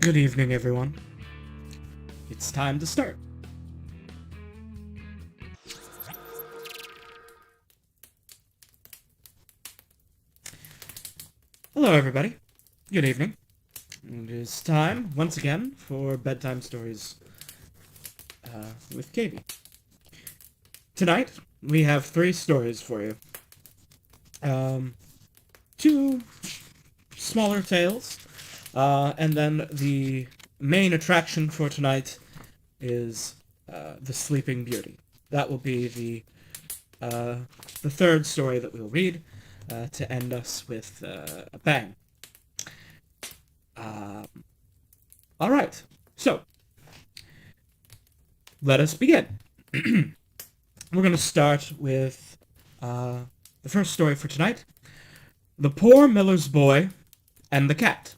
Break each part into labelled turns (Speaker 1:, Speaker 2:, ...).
Speaker 1: Good evening, everyone. It's time to start. Hello, everybody. Good evening. It is time, once again, for Bedtime Stories with Kaybe. Tonight, we have 3 stories for you. 2 smaller tales, and then the main attraction for tonight is The Sleeping Beauty. That will be the third story that we'll read to end us with a bang. All right, so let us begin. We're going to start with the first story for tonight, The Poor Miller's Boy and the Cat.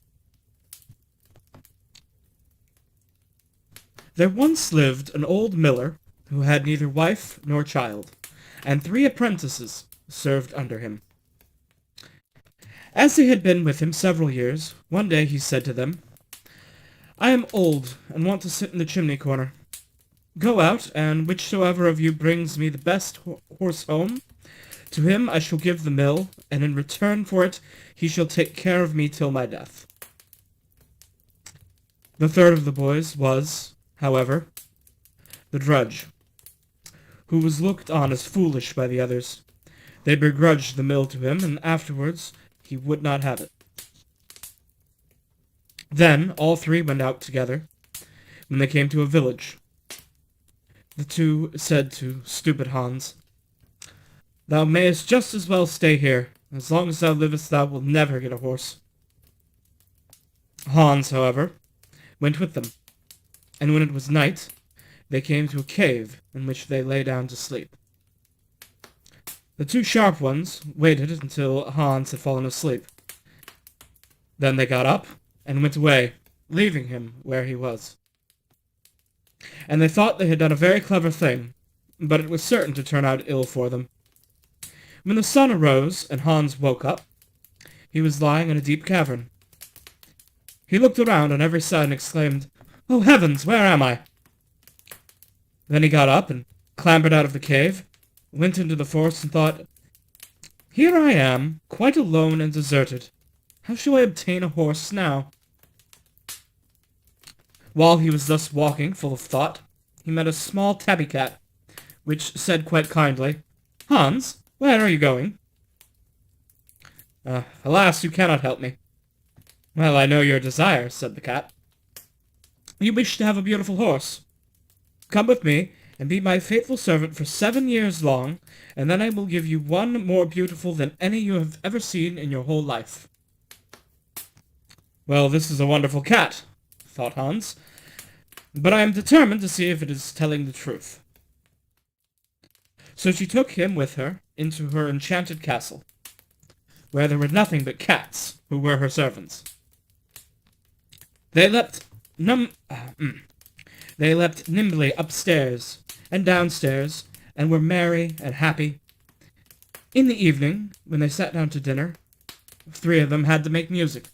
Speaker 1: There once lived an old miller who had neither wife nor child, and 3 apprentices served under him. As they had been with him several years, one day he said to them, "I am old, and want to sit in the chimney corner. Go out, and whichsoever of you brings me the best horse home, to him I shall give the mill, and in return for it he shall take care of me till my death." The third of the boys was, however, the drudge, who was looked on as foolish by the others. They begrudged the mill to him, and afterwards he would not have it. Then all 3 went out together. When they came to a village, the 2 said to stupid Hans, "Thou mayest just as well stay here. As long as thou livest thou wilt never get a horse." Hans, however, went with them, and when it was night, they came to a cave in which they lay down to sleep. The 2 sharp ones waited until Hans had fallen asleep. Then they got up and went away, leaving him where he was. And they thought they had done a very clever thing, but it was certain to turn out ill for them. When the sun arose and Hans woke up, he was lying in a deep cavern. He looked around on every side and exclaimed, "Oh heavens, where am I?" Then he got up and clambered out of the cave, went into the forest and thought, "Here I am, quite alone and deserted. How shall I obtain a horse now?" While he was thus walking, full of thought, he met a small tabby cat, which said quite kindly, "Hans, where are you going?" "Alas, you cannot help me." "Well, I know your desire," said the cat. "You wish to have a beautiful horse. Come with me, and be my faithful servant for 7 years long, and then I will give you one more beautiful than any you have ever seen in your whole life." "Well, this is a wonderful cat," thought Hans, "but I am determined to see if it is telling the truth." So she took him with her into her enchanted castle, where there were nothing but cats, who were her servants. They leapt nimbly upstairs and downstairs, and were merry and happy. In the evening, when they sat down to dinner, 3 of them had to make music.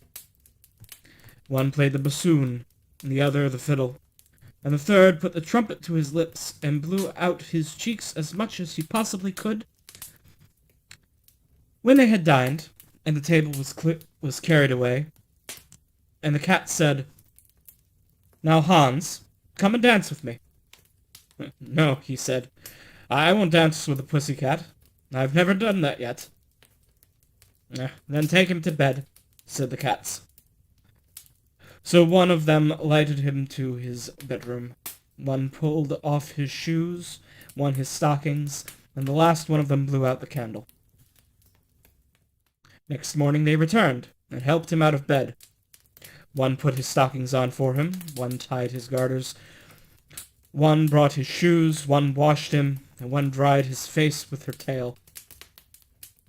Speaker 1: One played the bassoon, and the other the fiddle, and the third put the trumpet to his lips and blew out his cheeks as much as he possibly could. When they had dined, and the table was carried away, and the cat said, "Now, Hans, come and dance with me." "No," he said, "I won't dance with a pussy-cat. I've never done that yet." "Then take him to bed," said the cats. So one of them lighted him to his bedroom. One pulled off his shoes, one his stockings, and the last one of them blew out the candle. Next morning they returned, and helped him out of bed. One put his stockings on for him, one tied his garters, one brought his shoes, one washed him, and one dried his face with her tail.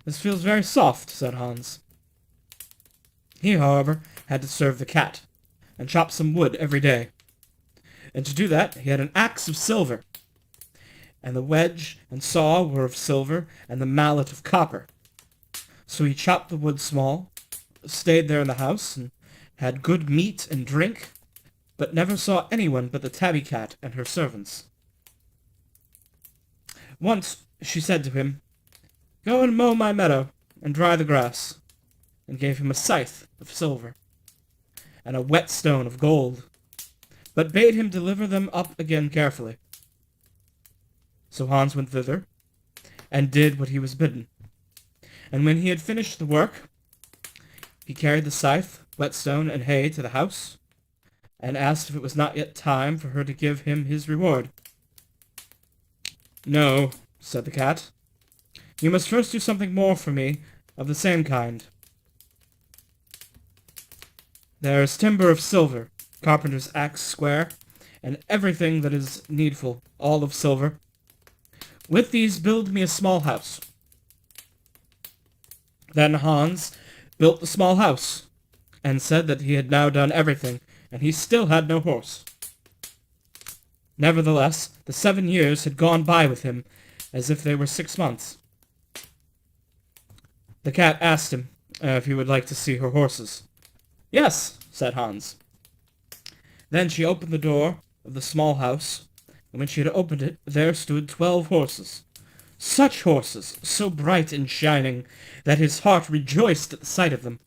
Speaker 1: "This feels very soft," said Hans. He, however, had to serve the cat, and chop some wood every day. And to do that he had an axe of silver, and the wedge and saw were of silver, and the mallet of copper. So he chopped the wood small, stayed there in the house, and had good meat and drink, but never saw anyone but the tabby cat and her servants. Once she said to him, "Go and mow my meadow, and dry the grass," and gave him a scythe of silver, and a whetstone of gold, but bade him deliver them up again carefully. So Hans went thither, and did what he was bidden. And when he had finished the work, he carried the scythe, whetstone, and hay to the house, and asked if it was not yet time for her to give him his reward. "No," said the cat. "You must first do something more for me of the same kind. There is timber of silver, carpenter's axe square, and everything that is needful, all of silver. With these build me a small house." Then Hans built the small house, and said that he had now done everything, and he still had no horse. Nevertheless, the 7 years had gone by with him, as if they were 6 months. The cat asked him if he would like to see her horses. "Yes," said Hans. Then she opened the door of the small house, and when she had opened it, there stood 12 horses. Such horses, so bright and shining, that his heart rejoiced at the sight of them.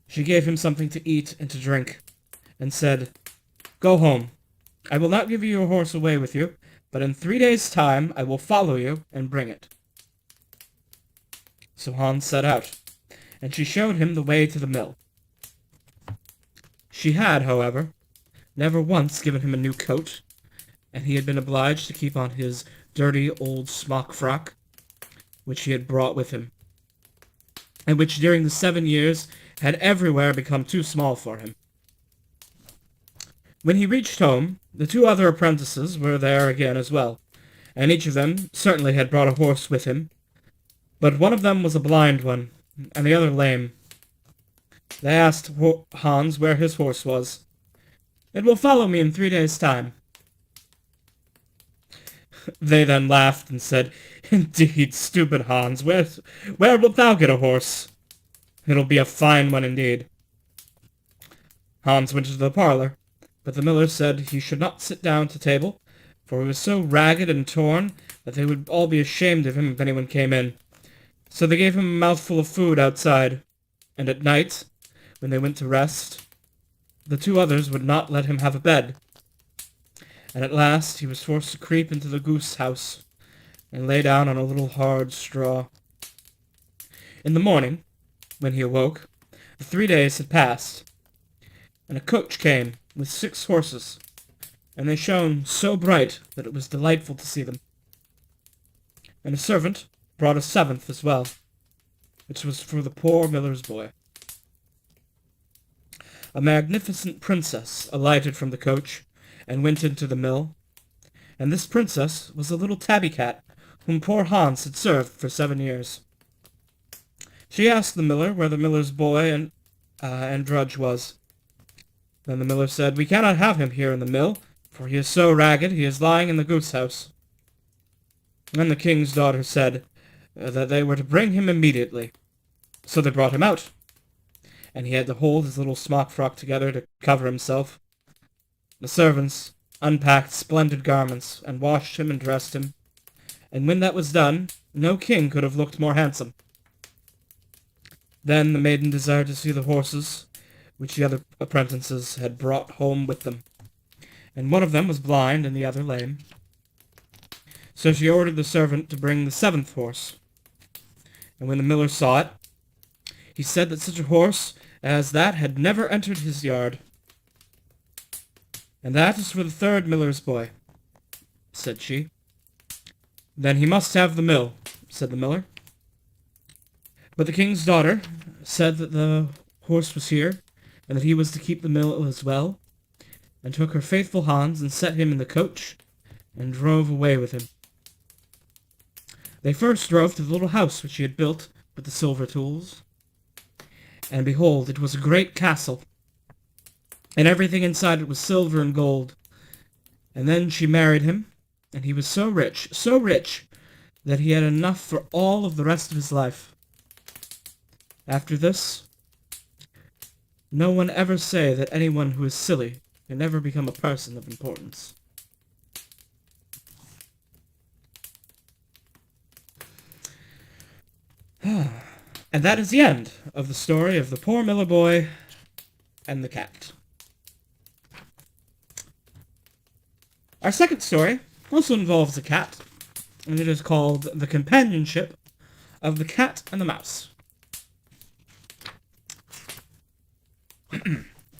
Speaker 1: She gave him something to eat and to drink, and said, "Go home. I will not give you your horse away with you, but in 3 days' time I will follow you and bring it." So Hans set out, and she showed him the way to the mill. She had, however, never once given him a new coat, and he had been obliged to keep on his dirty old smock frock, which he had brought with him, and which during the 7 years had everywhere become too small for him. When he reached home, the 2 other apprentices were there again as well, and each of them certainly had brought a horse with him, but one of them was a blind one, and the other lame. They asked Hans where his horse was. "It will follow me in 3 days' time." They then laughed and said, "Indeed, stupid Hans, where wilt thou get a horse? It'll be a fine one indeed." Hans went into the parlor, but the miller said he should not sit down to table, for he was so ragged and torn that they would all be ashamed of him if anyone came in. So they gave him a mouthful of food outside, and at night, when they went to rest, the 2 others would not let him have a bed, and at last he was forced to creep into the goose house, and lay down on a little hard straw. In the morning, when he awoke, the 3 days had passed, and a coach came with 6 horses, and they shone so bright that it was delightful to see them. And a servant brought a 7th as well, which was for the poor miller's boy. A magnificent princess alighted from the coach, and went into the mill, and this princess was a little tabby cat, whom poor Hans had served for 7 years. She asked the miller where the miller's boy and drudge was. Then the miller said, "We cannot have him here in the mill, for he is so ragged he is lying in the goose house." Then the king's daughter said that they were to bring him immediately. So they brought him out, and he had to hold his little smock frock together to cover himself. The servants unpacked splendid garments, and washed him and dressed him, and when that was done, no king could have looked more handsome. Then the maiden desired to see the horses, which the other apprentices had brought home with them, and one of them was blind and the other lame. So she ordered the servant to bring the 7th horse, and when the miller saw it, he said that such a horse as that had never entered his yard. "And that is for the 3rd miller's boy," said she. "Then he must have the mill," said the miller. But the king's daughter said that the horse was here, and that he was to keep the mill as well, and took her faithful Hans and set him in the coach, and drove away with him. They first drove to the little house which she had built with the silver tools, and behold, it was a great castle, and everything inside it was silver and gold. And then she married him, and he was so rich, that he had enough for all of the rest of his life. After this, No one ever say that anyone who is silly can never become a person of importance. And that is the end of the story of the poor miller boy and the cat. Our second story also involves a cat, and it is called The Companionship of the Cat and the Mouse.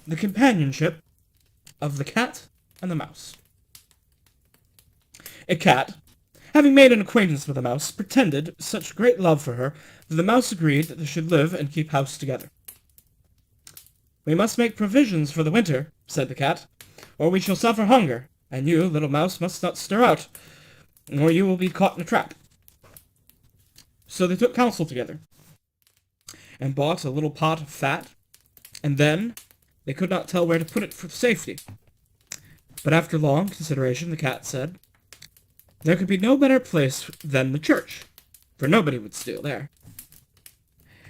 Speaker 1: The Companionship of the Cat and the Mouse. A cat, having made an acquaintance with a mouse, pretended such great love for her that the mouse agreed that they should live and keep house together. "We must make provisions for the winter," said the cat, "or we shall suffer hunger, and you, little mouse, must not stir out, or you will be caught in a trap." So they took counsel together, and bought a little pot of fat, and then they could not tell where to put it for safety. But after long consideration, the cat said, there could be no better place than the church, for nobody would steal there.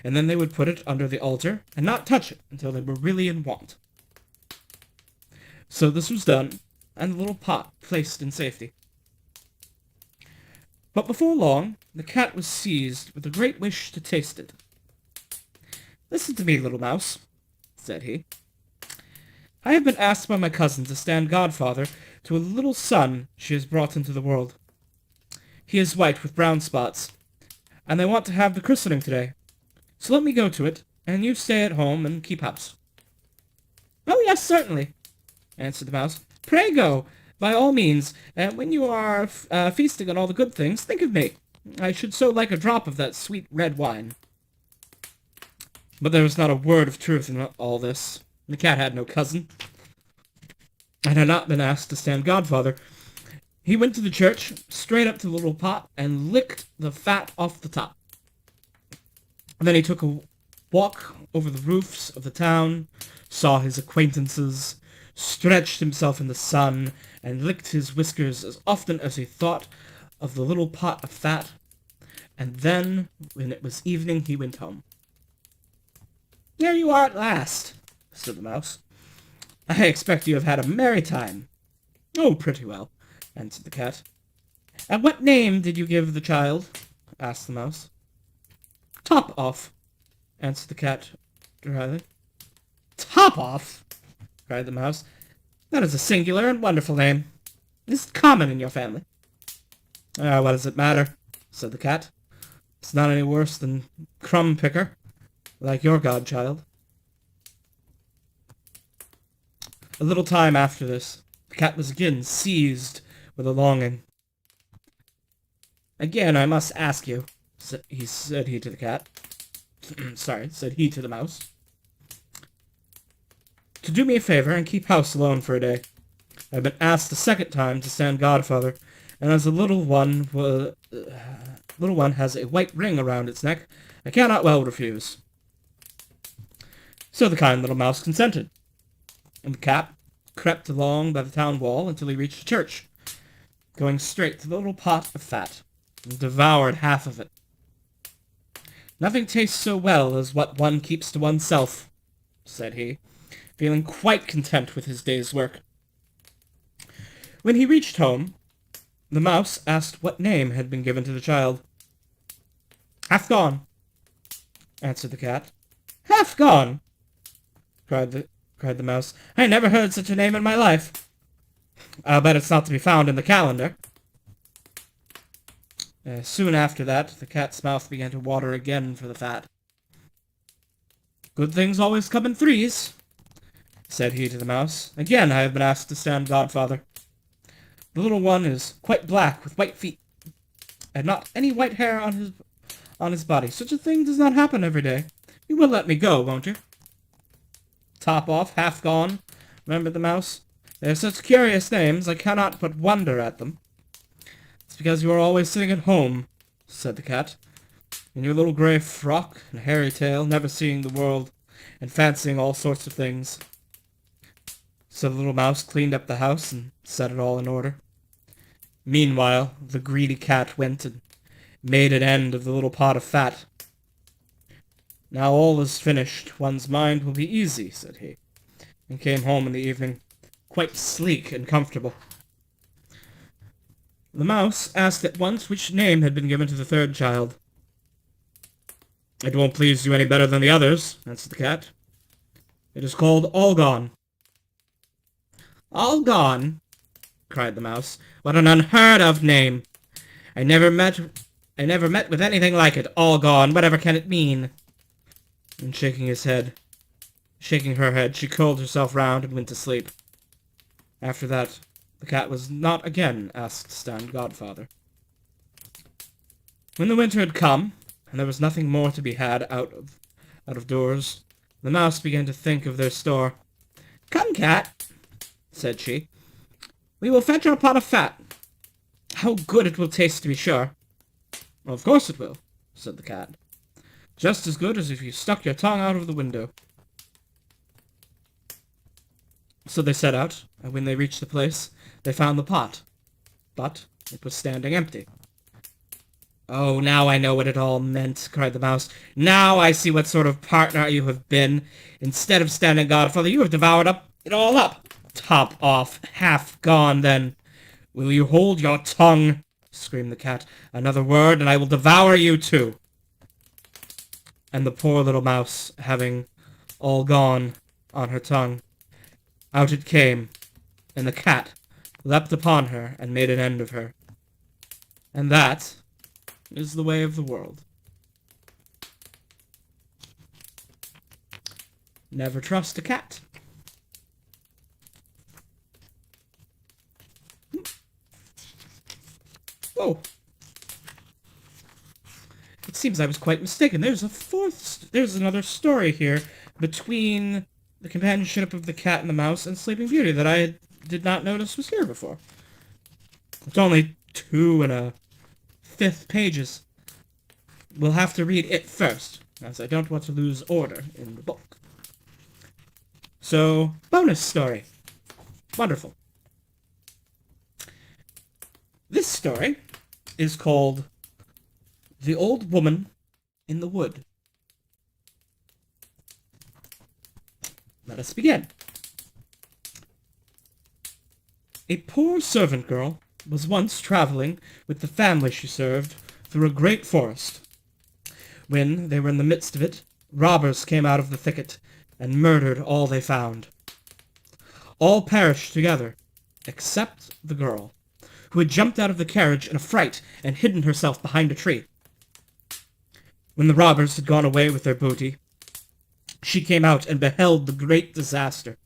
Speaker 1: And then they would put it under the altar, and not touch it until they were really in want. So this was done, and the little pot placed in safety. But before long, the cat was seized with a great wish to taste it. "Listen to me, little mouse," said he. "I have been asked by my cousin to stand godfather to a little son she has brought into the world. He is white with brown spots, and they want to have the christening today. So let me go to it, and you stay at home and keep house." "Oh, yes, certainly," answered the mouse. "Pray go, by all means, and when you are feasting on all the good things, think of me. I should so like a drop of that sweet red wine." But there was not a word of truth in all this. The cat had no cousin, and had not been asked to stand godfather. He went to the church, straight up to the little pot, and licked the fat off the top. And then he took a walk over the roofs of the town, saw his acquaintances, stretched himself in the sun, and licked his whiskers as often as he thought of the little pot of fat, and then, when it was evening, he went home. "There you are at last," said the mouse. "I expect you have had a merry time." "Oh, pretty well," answered the cat. "And what name did you give the child?" asked the mouse. "Top off," answered the cat dryly. "Top off!" cried the mouse. "That is a singular and wonderful name. Is it common in your family?" "Ah, what does it matter?" said the cat. "It's not any worse than crumb picker, like your godchild." A little time after this, the cat was again seized with a longing. "Again, I must ask you," said he to the cat. said he to the mouse, "to do me a favor and keep house alone for a day. I've been asked a second time to stand godfather, and as the little one has a white ring around its neck, I cannot well refuse." So the kind little mouse consented, and the cat crept along by the town wall until he reached the church, going straight to the little pot of fat, and devoured half of it. "Nothing tastes so well as what one keeps to oneself," said he, feeling quite content with his day's work. When he reached home, the mouse asked what name had been given to the child. "Half gone," answered the cat. "Half gone!" cried the mouse. "I never heard such a name in my life. I'll bet it's not to be found in the calendar." Soon after that, the cat's mouth began to water again for the fat. "Good things always come in threes," said he to the mouse. "Again I have been asked to stand godfather. The little one is quite black with white feet, and not any white hair on his body. Such a thing does not happen every day. You will let me go, won't you?" "Top off, half gone," remembered the mouse. "They are such curious names, I cannot but wonder at them." "It's because you are always sitting at home," said the cat, "in your little grey frock and hairy tail, never seeing the world, and fancying all sorts of things." So the little mouse cleaned up the house and set it all in order. Meanwhile, the greedy cat went and made an end of the little pot of fat. Now all is finished. One's mind will be easy, said he, and came home in the evening, quite sleek and comfortable. The mouse asked at once which name had been given to the third child. It won't please you any better than the others, answered the cat. It is called All Gone. All Gone? Cried the mouse. What an unheard of name! I never met with anything like it. All Gone. Whatever can it mean? And shaking her head, she curled herself round and went to sleep. After that, the cat was not again asked to stand godfather. When the winter had come, and there was nothing more to be had out of doors, the mouse began to think of their store. Come, cat, said she. We will fetch our pot of fat. How good it will taste, to be sure. Well, of course it will, said the cat. Just as good as if you stuck your tongue out of the window. So they set out, and when they reached the place, they found the pot. But it was standing empty. Oh, now I know what it all meant, cried the mouse. Now I see what sort of partner you have been. Instead of standing godfather, you have devoured it all up. Top off, half gone, then. Will you hold your tongue? Screamed the cat. Another word, and I will devour you too. And the poor little mouse, having all gone on her tongue, out it came, and the cat leapt upon her and made an end of her. And that is the way of the world. Never trust a cat. Whoa. It seems I was quite mistaken. There's another story here between the companionship of the cat and the mouse and Sleeping Beauty that I did not notice was here before. It's only 2 1/5 pages. We'll have to read it first, as I don't want to lose order in the book. So, bonus story. Wonderful. This story is called The Old Woman in the Wood. Let us begin. A poor servant girl was once traveling with the family she served through a great forest. When they were in the midst of it, robbers came out of the thicket and murdered all they found. All perished together, except the girl, who had jumped out of the carriage in a fright and hidden herself behind a tree. When the robbers had gone away with their booty, she came out and beheld the great disaster.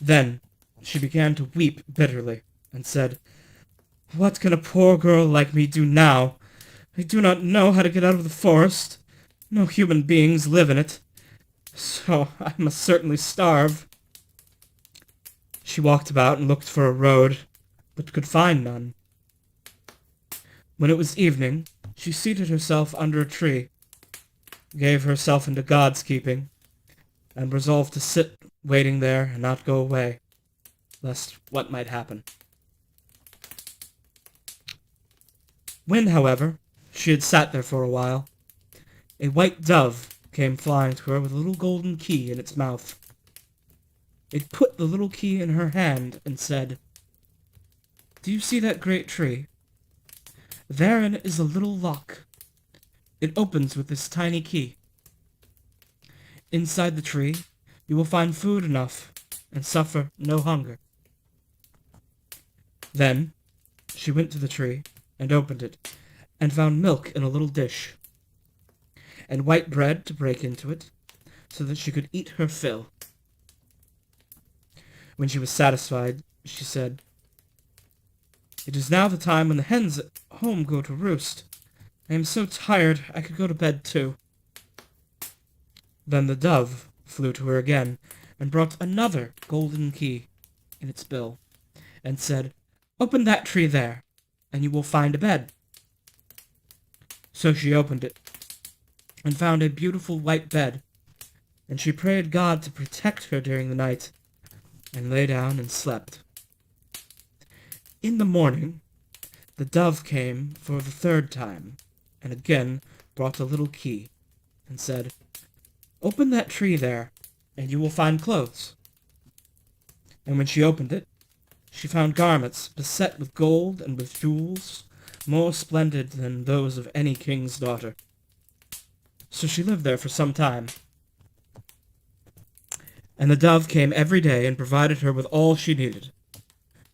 Speaker 1: Then she began to weep bitterly, and said, "What can a poor girl like me do now? I do not know how to get out of the forest. No human beings live in it, so I must certainly starve." She walked about and looked for a road, but could find none. When it was evening, she seated herself under a tree, gave herself into God's keeping, and resolved to sit waiting there and not go away, lest what might happen. When, however, she had sat there for a while, a white dove came flying to her with a little golden key in its mouth. It put the little key in her hand and said, "Do you see that great tree? Therein is a little lock. It opens with this tiny key. Inside the tree, you will find food enough and suffer no hunger." Then she went to the tree and opened it, and found milk in a little dish, and white bread to break into it, so that she could eat her fill. When she was satisfied, she said, "It is now the time when the hens at home go to roost. I am so tired I could go to bed too." Then the dove flew to her again, and brought another golden key in its bill, and said, "Open that tree there, and you will find a bed." So she opened it, and found a beautiful white bed, and she prayed God to protect her during the night, and lay down and slept. In the morning, the dove came for the third time, and again brought a little key, and said, "Open that tree there, and you will find clothes." And when she opened it, she found garments beset with gold and with jewels, more splendid than those of any king's daughter. So she lived there for some time. And the dove came every day and provided her with all she needed,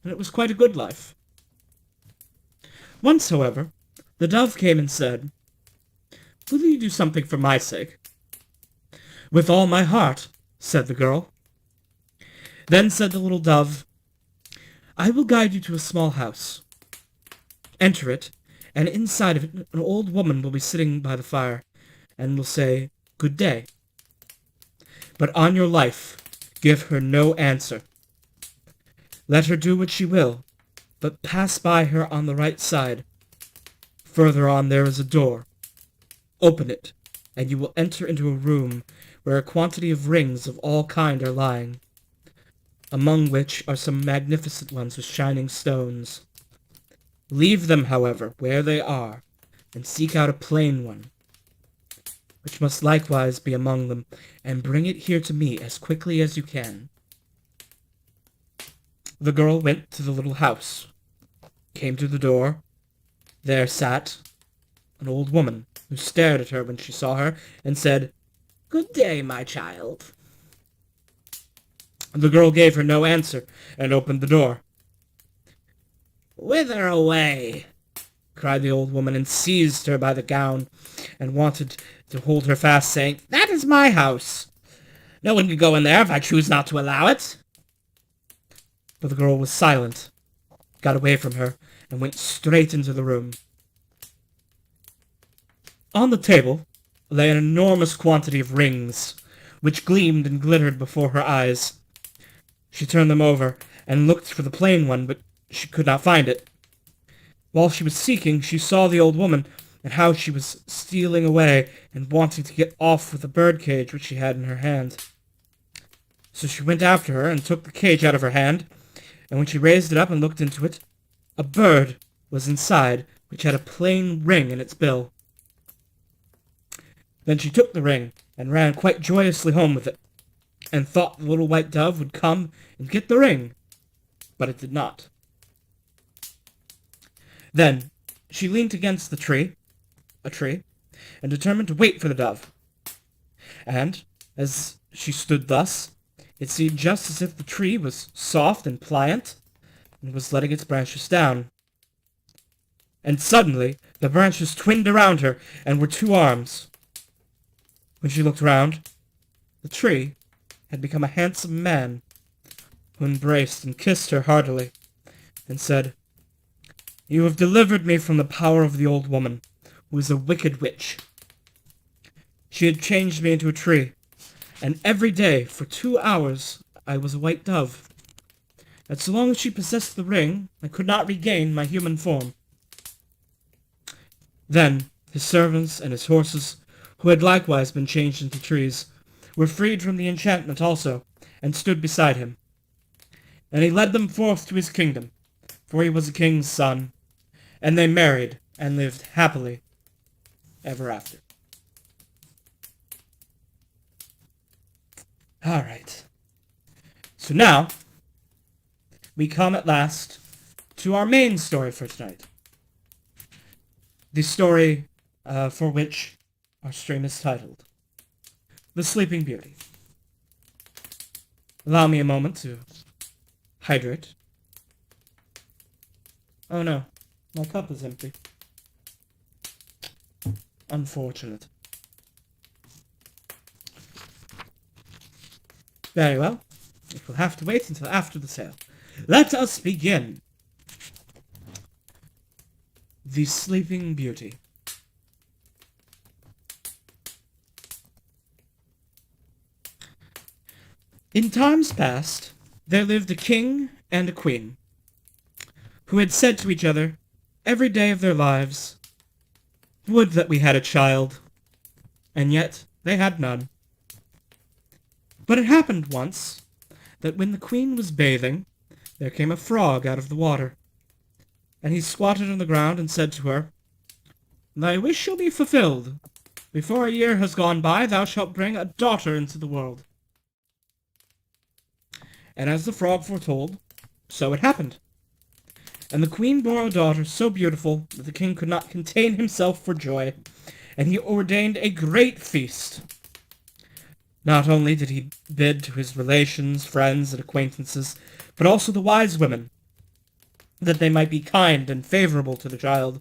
Speaker 1: and it was quite a good life. Once, however, the dove came and said, "Will you do something for my sake?" "With all my heart," said the girl. Then said the little dove, "I will guide you to a small house. Enter it, and inside of it an old woman will be sitting by the fire, and will say, 'Good day.' But on your life, give her no answer. Let her do what she will, but pass by her on the right side. Further on there is a door. Open it, and you will enter into a room where a quantity of rings of all kind are lying, among which are some magnificent ones with shining stones. Leave them, however, where they are, and seek out a plain one, which must likewise be among them, and bring it here to me as quickly as you can." The girl went to the little house, came to the door. There sat an old woman, who stared at her when she saw her, and said, "Good day, my child." The girl gave her no answer, and opened the door. "Whither away?" cried the old woman, and seized her by the gown, and wanted to hold her fast, saying, "That is my house. No one can go in there if I choose not to allow it." But the girl was silent, got away from her, and went straight into the room. On the table lay an enormous quantity of rings, which gleamed and glittered before her eyes. She turned them over, and looked for the plain one, but she could not find it. While she was seeking, she saw the old woman, and how she was stealing away, and wanting to get off with the bird-cage which she had in her hand. So she went after her, and took the cage out of her hand, and when she raised it up and looked into it, a bird was inside, which had a plain ring in its bill. Then she took the ring, and ran quite joyously home with it, and thought the little white dove would come and get the ring, but it did not. Then she leaned against a tree, and determined to wait for the dove. And, as she stood thus, it seemed just as if the tree was soft and pliant, and was letting its branches down. And suddenly the branches twined around her, and were two arms. When she looked round, the tree had become a handsome man, who embraced and kissed her heartily, and said, "You have delivered me from the power of the old woman, who is a wicked witch. She had changed me into a tree, and every day for 2 hours I was a white dove. And so long as she possessed the ring, I could not regain my human form." Then his servants and his horses, who had likewise been changed into trees, were freed from the enchantment also, and stood beside him. And he led them forth to his kingdom, for he was a king's son, and they married and lived happily ever after. All right. So now, we come at last to our main story for tonight. The story for which our stream is titled, The Sleeping Beauty. Allow me a moment to hydrate. Oh no, my cup is empty. Unfortunate. Very well. It will have to wait until after the sale. Let us begin. The Sleeping Beauty. In times past, there lived a king and a queen, who had said to each other, every day of their lives, "Would that we had a child," and yet they had none. But it happened once that when the queen was bathing, there came a frog out of the water, and he squatted on the ground and said to her, "Thy wish shall be fulfilled. Before a year has gone by, thou shalt bring a daughter into the world. And as the frog foretold, so it happened. And the queen bore a daughter so beautiful that the king could not contain himself for joy, and he ordained a great feast. Not only did he bid to his relations, friends, and acquaintances, but also the wise women, that they might be kind and favorable to the child.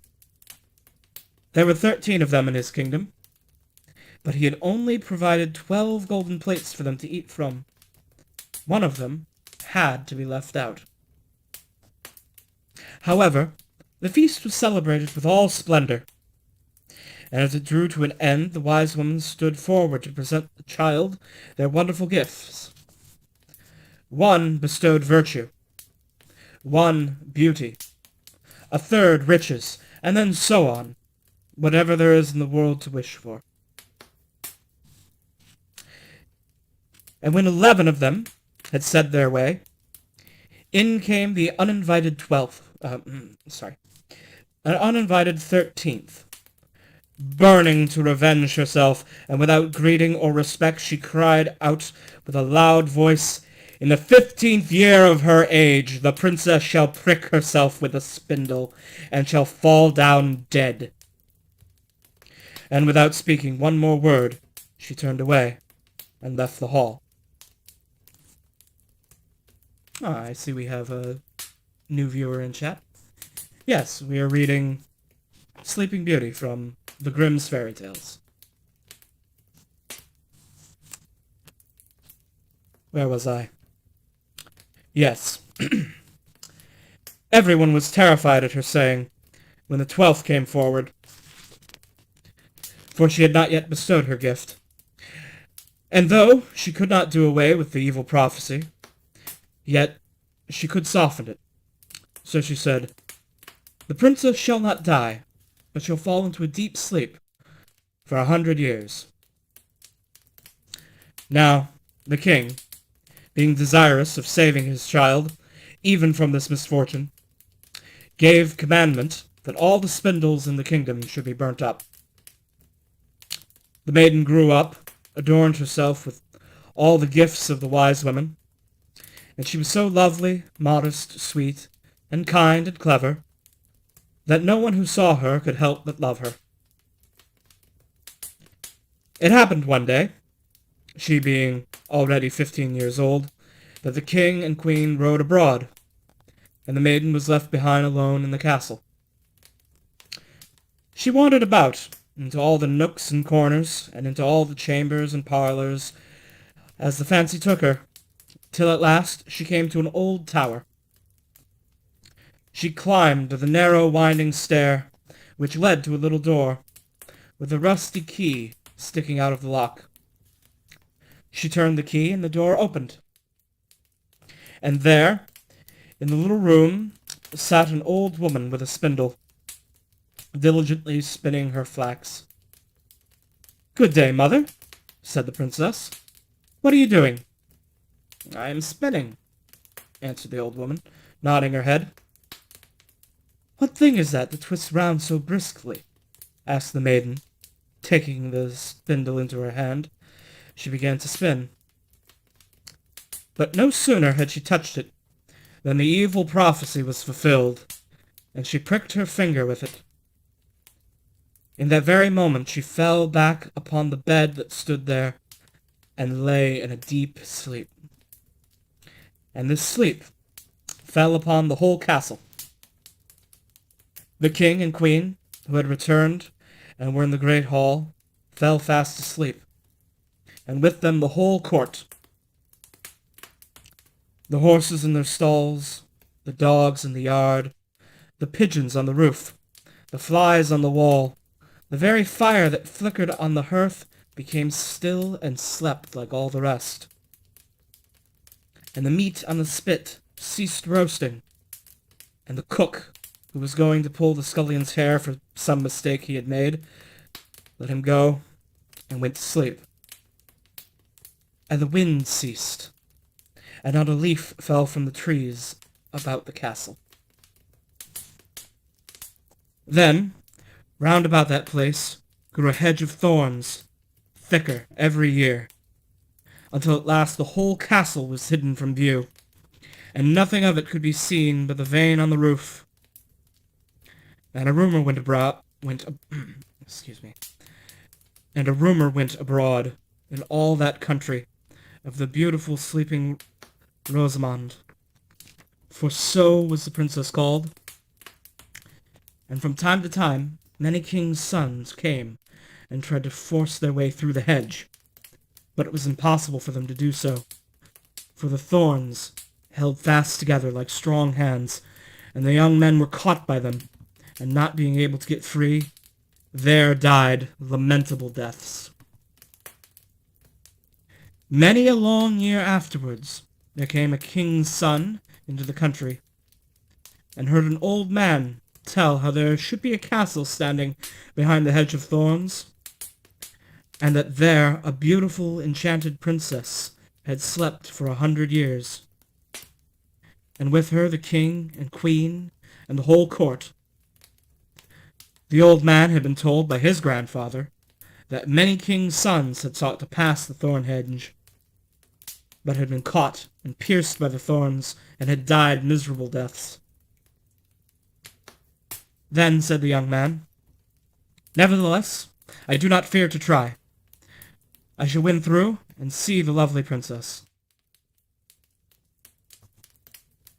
Speaker 1: There were 13 of them in his kingdom, but he had only provided 12 golden plates for them to eat from. One of them had to be left out. However, the feast was celebrated with all splendor, and as it drew to an end, the wise women stood forward to present the child their wonderful gifts. One bestowed virtue, one beauty, a third riches, and then so on, whatever there is in the world to wish for. And when 11 of them had said their way, in came the uninvited 13th, burning to revenge herself, and without greeting or respect she cried out with a loud voice, "In the 15th year of her age, the princess shall prick herself with a spindle, and shall fall down dead." And without speaking one more word, she turned away and left the hall. I see we have a new viewer in chat. Yes, we are reading Sleeping Beauty from the Grimm's Fairy Tales. Where was I? Yes. Everyone was terrified at her saying, when the 12th came forward, for she had not yet bestowed her gift. And though she could not do away with the evil prophecy, yet she could soften it. So she said, "The princess shall not die, but shall fall into a deep sleep for 100 years." Now, the king, being desirous of saving his child, even from this misfortune, gave commandment that all the spindles in the kingdom should be burnt up. The maiden grew up, adorned herself with all the gifts of the wise women, and she was so lovely, modest, sweet, and kind and clever, that no one who saw her could help but love her. It happened one day, she being already 15 years old, that the king and queen rode abroad, and the maiden was left behind alone in the castle. She wandered about into all the nooks and corners, and into all the chambers and parlors, as the fancy took her, till at last she came to an old tower. She climbed the narrow winding stair, which led to a little door, with a rusty key sticking out of the lock. She turned the key, and the door opened. And there, in the little room, sat an old woman with a spindle, diligently spinning her flax. "Good day, mother," said the princess. "What are you doing?" "I am spinning," answered the old woman, nodding her head. "What thing is that twists round so briskly?" asked the maiden, taking the spindle into her hand. She began to spin. But no sooner had she touched it than the evil prophecy was fulfilled, and she pricked her finger with it. In that very moment she fell back upon the bed that stood there, and lay in a deep sleep. And this sleep fell upon the whole castle. The king and queen, who had returned and were in the great hall, fell fast asleep, and with them the whole court. The horses in their stalls, the dogs in the yard, the pigeons on the roof, the flies on the wall, the very fire that flickered on the hearth became still and slept like all the rest. And the meat on the spit ceased roasting, and the cook, who was going to pull the scullion's hair for some mistake he had made, let him go and went to sleep. And the wind ceased, and not a leaf fell from the trees about the castle. Then, round about that place, grew a hedge of thorns, thicker every year, until at last the whole castle was hidden from view, and nothing of it could be seen but the vane on the roof. And a rumor excuse me, and a rumor went abroad in all that country of the beautiful sleeping Rosamond, for so was the princess called. And from time to time many kings' sons came and tried to force their way through the hedge, but it was impossible for them to do so, for the thorns held fast together like strong hands, and the young men were caught by them, and not being able to get free, there died lamentable deaths. Many a long year afterwards there came a king's son into the country, and heard an old man tell how there should be a castle standing behind the hedge of thorns, and that there a beautiful enchanted princess had slept for 100 years, and with her the king and queen and the whole court. The old man had been told by his grandfather that many kings' sons had sought to pass the thorn hedge, but had been caught and pierced by the thorns, and had died miserable deaths. Then said the young man, "Nevertheless, I do not fear to try. I shall win through and see the lovely princess."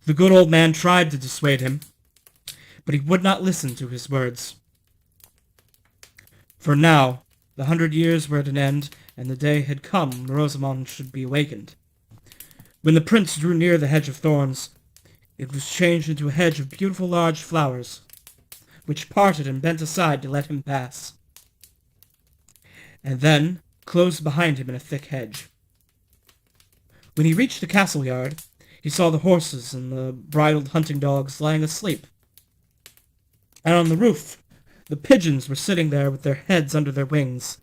Speaker 1: The good old man tried to dissuade him, but he would not listen to his words. For now the 100 years were at an end, and the day had come when Rosamond should be awakened. When the prince drew near the hedge of thorns, it was changed into a hedge of beautiful large flowers, which parted and bent aside to let him pass, and then closed behind him in a thick hedge. When he reached the castle yard, he saw the horses and the bridled hunting dogs lying asleep, and on the roof the pigeons were sitting there with their heads under their wings.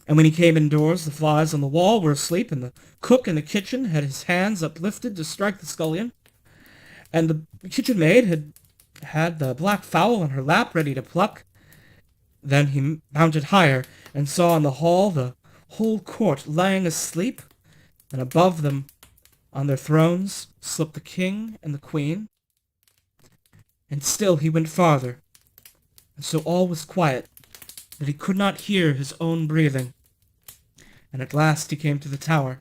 Speaker 1: And when he came indoors, the flies on the wall were asleep, and the cook in the kitchen had his hands uplifted to strike the scullion, and the kitchen maid had the black fowl on her lap ready to pluck. Then he mounted higher, and saw in the hall the whole court lying asleep, and above them on their thrones slept the king and the queen. And still he went farther, and so all was quiet that he could not hear his own breathing. And at last he came to the tower,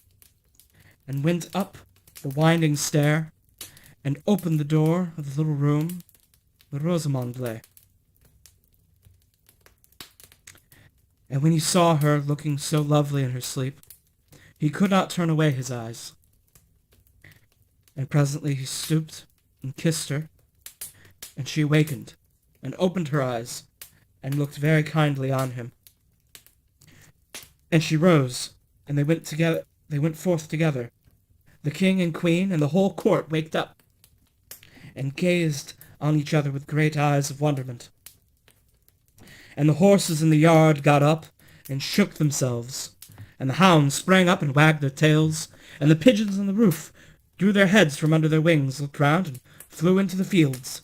Speaker 1: and went up the winding stair, and opened the door of the little room where Rosamond lay. And when he saw her looking so lovely in her sleep, he could not turn away his eyes. And presently he stooped and kissed her, and she awakened, and opened her eyes, and looked very kindly on him. And she rose, and they went forth together. The king and queen and the whole court waked up, and gazed on each other with great eyes of wonderment. And the horses in the yard got up, and shook themselves, and the hounds sprang up and wagged their tails, and the pigeons on the roof drew their heads from under their wings, looked round, and flew into the fields.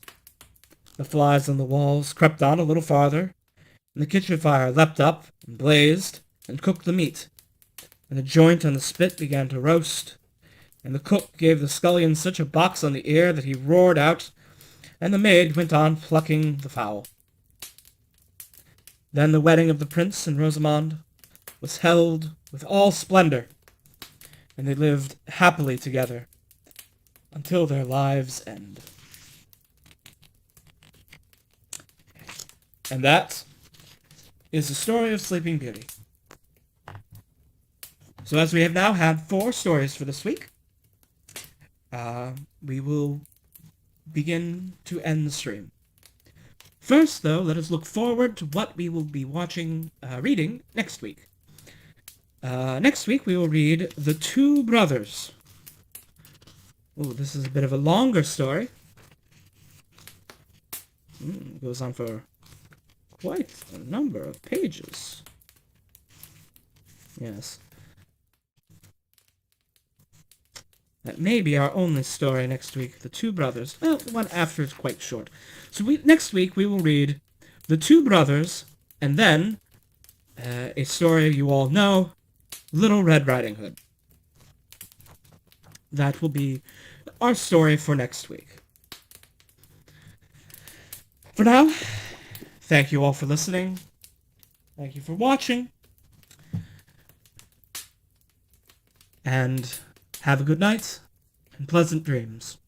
Speaker 1: The flies on the walls crept on a little farther, and the kitchen fire leapt up and blazed and cooked the meat, and the joint on the spit began to roast, and the cook gave the scullion such a box on the ear that he roared out, and the maid went on plucking the fowl. Then the wedding of the prince and Rosamond was held with all splendor, and they lived happily together until their lives' end. And that is the story of Sleeping Beauty. So as we have now had 4 stories for this week, we will begin to end the stream. First, though, let us look forward to what we will be reading next week. Next week we will read The Two Brothers. Oh, this is a bit of a longer story. It goes on for quite a number of pages. Yes. That may be our only story next week, The Two Brothers. Well, the one after is quite short. So next week we will read The Two Brothers, and then a story you all know, Little Red Riding Hood. That will be our story for next week. For now, thank you all for listening. Thank you for watching. And have a good night and pleasant dreams.